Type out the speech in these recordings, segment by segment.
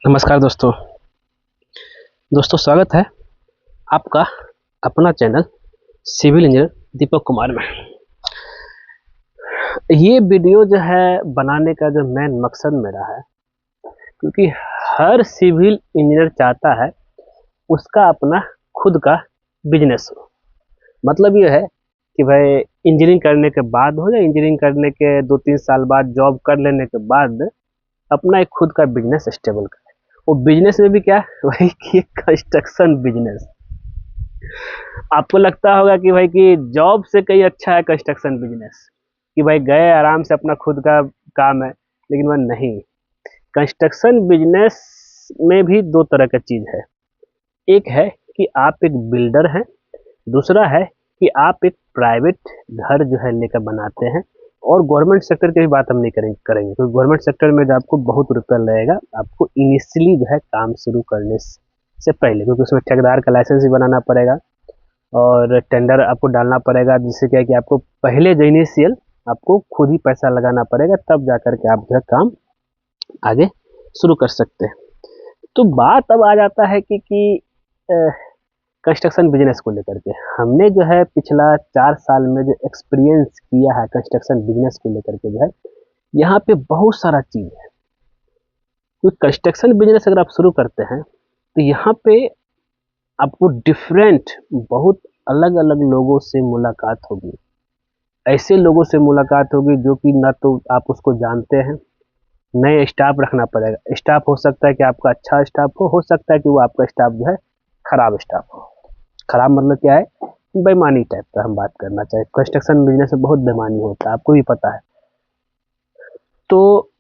नमस्कार दोस्तों। स्वागत है आपका अपना channel civil engineer Deepak Kumar में। ये वीडियो जो है बनाने का जो मेन मकसद मेरा है, क्योंकि हर सिविल इंजीनियर चाहता है उसका अपना खुद का बिजनेस हो। मतलब ये है कि भाई इंजीनियरिंग करने के बाद हो या इंजीनियरिंग करने के 2-3 साल बाद जॉब कर लेने के बाद अपना एक खुद का बिजनेस स्टेबल करे। वो बिजनेस में भी क्या वही कि कंस्ट्रक्शन बिजनेस। आपको लगता होगा कि भाई कि जॉब से कहीं अच्छा है कंस्ट्रक्शन बिजनेस, कि भाई गए आराम से अपना खुद का काम है, लेकिन वह नहीं। कंस्ट्रक्शन बिजनेस में भी दो तरह का चीज़ है। एक है कि आप एक बिल्डर हैं, दूसरा है कि आप एक प्राइवेट घर जो है लेकर बनाते हैं। और गवर्नमेंट सेक्टर की भी बात हम नहीं करेंगे क्योंकि गवर्नमेंट सेक्टर में जो आपको बहुत रुपया लगेगा आपको इनिशियली जो है काम शुरू करने से पहले, क्योंकि उसमें ठेकेदार का लाइसेंस भी बनाना पड़ेगा और टेंडर आपको डालना पड़ेगा, जिससे क्या है कि आपको पहले जो इनिशियल आपको खुद ही पैसा लगाना पड़ेगा, तब जा करके आप जो है काम आगे शुरू कर सकते हैं। तो बात अब आ जाता है कि कंस्ट्रक्शन बिजनेस को लेकर के हमने जो है पिछला 4 साल में जो एक्सपीरियंस किया है कंस्ट्रक्शन बिजनेस को लेकर के जो है, यहाँ पे बहुत सारा चीज़ है। क्योंकि कंस्ट्रक्शन बिजनेस अगर आप शुरू करते हैं तो यहाँ पे आपको डिफरेंट बहुत अलग अलग लोगों से मुलाकात होगी। ऐसे लोगों से मुलाकात होगी जो कि ना तो आप उसको जानते हैं, नए स्टाफ रखना पड़ेगा। स्टाफ हो सकता है कि आपका अच्छा स्टाफ हो सकता है कि वो आपका स्टाफ जो है खराब स्टाफ हो। खराब मतलब क्या है? बेईमानी टाइप का हम बात करना चाहे। कंस्ट्रक्शन बिजनेस में बहुत बेईमानी होता है, आपको भी पता है। तो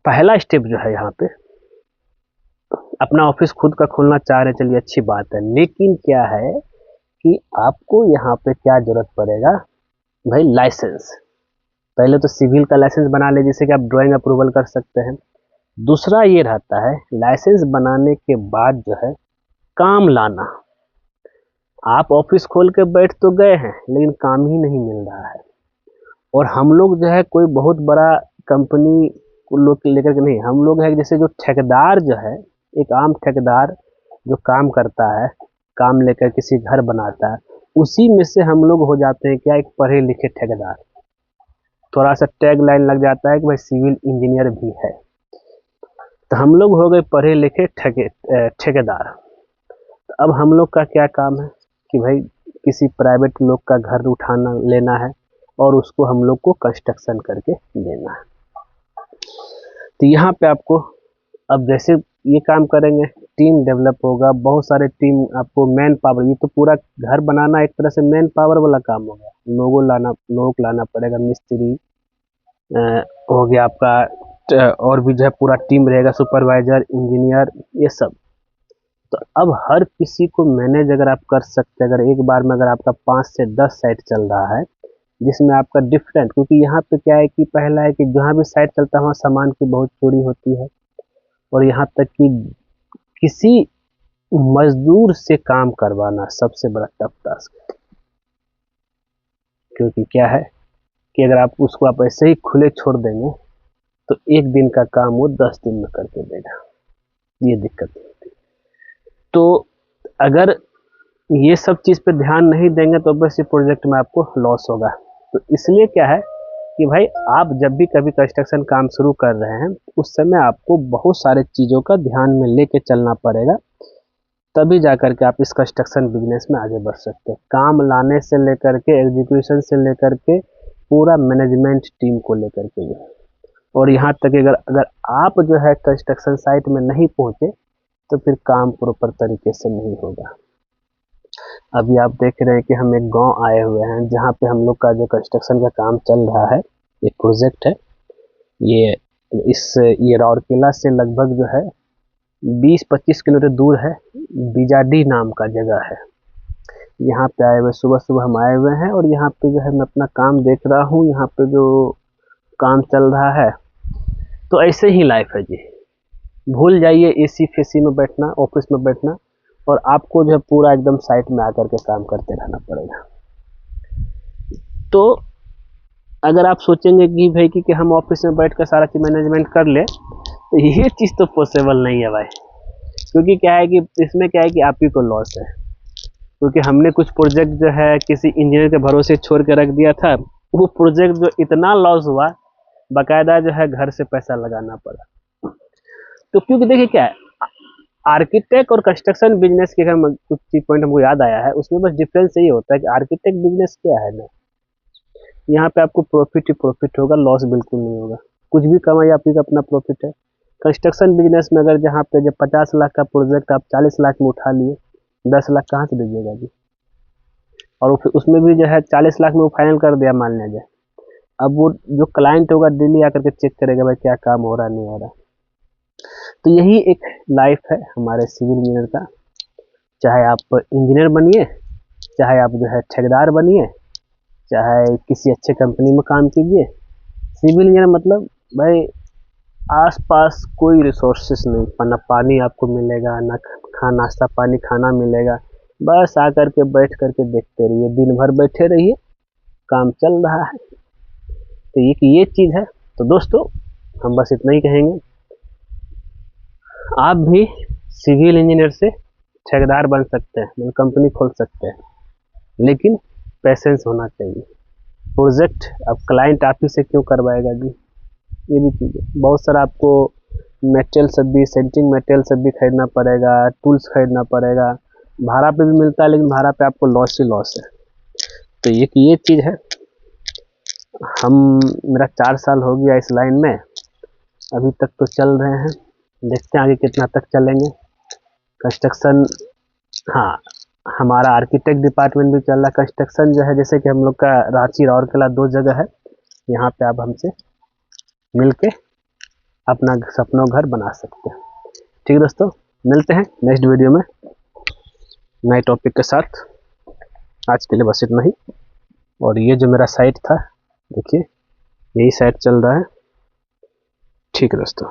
पहला स्टेप जो है यहाँ पे अपना ऑफिस खुद का खोलना चाह रहे, चलिए अच्छी बात है, लेकिन क्या है कि आपको यहाँ पे क्या जरूरत पड़ेगा भाई? लाइसेंस। पहले तो सिविल का लाइसेंस बना ले, जिससे कि आप ड्राइंग अप्रूवल कर सकते हैं। दूसरा ये रहता है लाइसेंस बनाने के बाद जो है काम लाना। आप ऑफिस खोल के बैठ तो गए हैं लेकिन काम ही नहीं मिल रहा है। और हम लोग जो है कोई बहुत बड़ा कंपनी को लोग लेकर के नहीं, हम लोग है जैसे जो ठेकेदार जो है, एक आम ठेकेदार जो काम करता है, काम लेकर किसी घर बनाता है, उसी में से हम लोग हो जाते हैं क्या, एक पढ़े लिखे ठेकेदार। थोड़ा सा टैग लाइन लग जाता है कि भाई सिविल इंजीनियर भी है, तो हम लोग हो गए पढ़े लिखे ठेकेदार। तो अब हम लोग का क्या काम है कि भाई किसी प्राइवेट लोग का घर उठाना लेना है और उसको हम लोग को कंस्ट्रक्शन करके देना है। तो यहाँ पे आपको अब जैसे ये काम करेंगे, टीम डेवलप होगा, बहुत सारे टीम आपको मैन पावर, ये तो पूरा घर बनाना एक तरह से मैन पावर वाला काम हो गया। लोगों को लाना पड़ेगा, मिस्त्री हो गया आपका, और भी जो है पूरा टीम रहेगा, सुपरवाइजर, इंजीनियर, ये सब। तो अब हर किसी को मैनेज अगर आप कर सकते हैं, अगर एक बार में अगर आपका 5 से 10 साइट चल रहा है जिसमें आपका डिफरेंट, क्योंकि यहाँ पे क्या है कि पहला है कि जहाँ भी साइट चलता है वहाँ सामान की बहुत चोरी होती है, और यहाँ तक कि किसी मजदूर से काम करवाना सबसे बड़ा टफ टास्क है। क्योंकि क्या है कि अगर आप उसको आप ऐसे ही खुले छोड़ देंगे तो एक दिन का काम वो 10 दिन में करके देगा, ये दिक्कत होती है। तो अगर ये सब चीज़ पे ध्यान नहीं देंगे तो बस ये प्रोजेक्ट में आपको लॉस होगा। तो इसलिए क्या है कि भाई आप जब भी कभी कंस्ट्रक्शन काम शुरू कर रहे हैं उस समय आपको बहुत सारे चीज़ों का ध्यान में लेके चलना पड़ेगा, तभी जा कर के आप इस कंस्ट्रक्शन बिजनेस में आगे बढ़ सकते हैं। काम लाने से लेकर के एग्जीक्यूशन से लेकर के पूरा मैनेजमेंट टीम को लेकर के जो है, और यहाँ तक कि अगर अगर आप जो है कंस्ट्रक्शन साइट में नहीं पहुँचे तो फिर काम प्रॉपर तरीके से नहीं होगा। अभी आप देख रहे हैं कि हम एक गांव आए हुए हैं जहाँ पे हम लोग का जो कंस्ट्रक्शन का काम चल रहा है, एक प्रोजेक्ट है। ये राउरकेला से लगभग जो है 20-25 किलोमीटर दूर है, बीजाडी नाम का जगह है। यहाँ पे आए हुए सुबह सुबह हम आए हुए हैं और यहाँ पे जो है मैं अपना काम देख रहा हूँ। यहाँ पे जो काम चल रहा है तो ऐसे ही लाइफ है जी। भूल जाइए एसी फेसी में बैठना, ऑफिस में बैठना, और आपको जो है पूरा एकदम साइट में आकर के काम करते रहना पड़ेगा। तो अगर आप सोचेंगे कि भाई कि हम ऑफिस में बैठ कर सारा चीज मैनेजमेंट कर ले, तो ये चीज़ तो पॉसिबल नहीं है भाई, क्योंकि क्या है कि इसमें क्या है कि आप ही को लॉस है, क्योंकि हमने कुछ प्रोजेक्ट जो है किसी इंजीनियर के भरोसे छोड़ के रख दिया था, वो प्रोजेक्ट जो इतना लॉस हुआ, बाकायदा जो है घर से पैसा लगाना पड़ा। तो क्योंकि देखिए क्या है, आर्किटेक्ट और कंस्ट्रक्शन बिजनेस के अगर कुछ पॉइंट हमको याद आया है, उसमें बस डिफरेंस यही होता है कि आर्किटेक्ट बिजनेस क्या है ना, यहाँ पे आपको प्रॉफिट ही प्रॉफिट होगा, लॉस बिल्कुल नहीं होगा, कुछ भी कमाई आपकी का अपना प्रॉफिट है। कंस्ट्रक्शन बिजनेस में अगर जहाँ पे जब 50 लाख का प्रोजेक्ट आप 40 लाख में उठा लिए, 10 लाख कहाँ से दीजिएगा जी? और फिर उसमें भी जो है 40 लाख में वो फाइनल कर दिया मान लिया जाए, अब वो जो क्लाइंट होगा डेली आकर के चेक करेगा भाई क्या काम हो रहा नहीं हो रहा। तो यही एक लाइफ है हमारे सिविल इंजीनियर का, चाहे आप इंजीनियर बनिए, चाहे आप जो है ठेकेदार बनिए, चाहे किसी अच्छे कंपनी में काम कीजिए, सिविल इंजीनियर मतलब भाई आसपास कोई रिसोर्सेस नहीं, ना पानी आपको मिलेगा, ना नाश्ता पानी खाना मिलेगा, बस आकर के बैठ करके देखते रहिए, दिन भर बैठे रहिए, काम चल रहा है। तो ये चीज़ है। तो दोस्तों हम बस इतना ही कहेंगे, आप भी सिविल इंजीनियर से ठेकेदार बन सकते हैं, मतलब कंपनी खोल सकते हैं, लेकिन पेशेंस होना चाहिए। प्रोजेक्ट अब क्लाइंट आप ही से क्यों करवाएगा जी, ये भी चीज़ है। बहुत सारा आपको मटेरियल सब भी, सेंटिंग मटेरियल सब भी खरीदना पड़ेगा, टूल्स खरीदना पड़ेगा, भाड़ा पे भी मिलता है, लेकिन भाड़ा पे आपको लॉस ही लॉस है। तो ये चीज़ है। मेरा 4 साल हो गया इस लाइन में, अभी तक तो चल रहे हैं, देखते हैं आगे कितना तक चलेंगे। कंस्ट्रक्शन, हाँ हमारा आर्किटेक्ट डिपार्टमेंट भी चल रहा है, कंस्ट्रक्शन जो है जैसे कि हम लोग का रांची राउरकेला 2 जगह है, यहाँ पे आप हमसे मिलके अपना सपनों घर बना सकते हैं। ठीक है दोस्तों, मिलते हैं नेक्स्ट वीडियो में नए टॉपिक के साथ। आज के लिए बस इतना ही। और ये जो मेरा साइट था, देखिए यही साइट चल रहा है। ठीक है दोस्तों।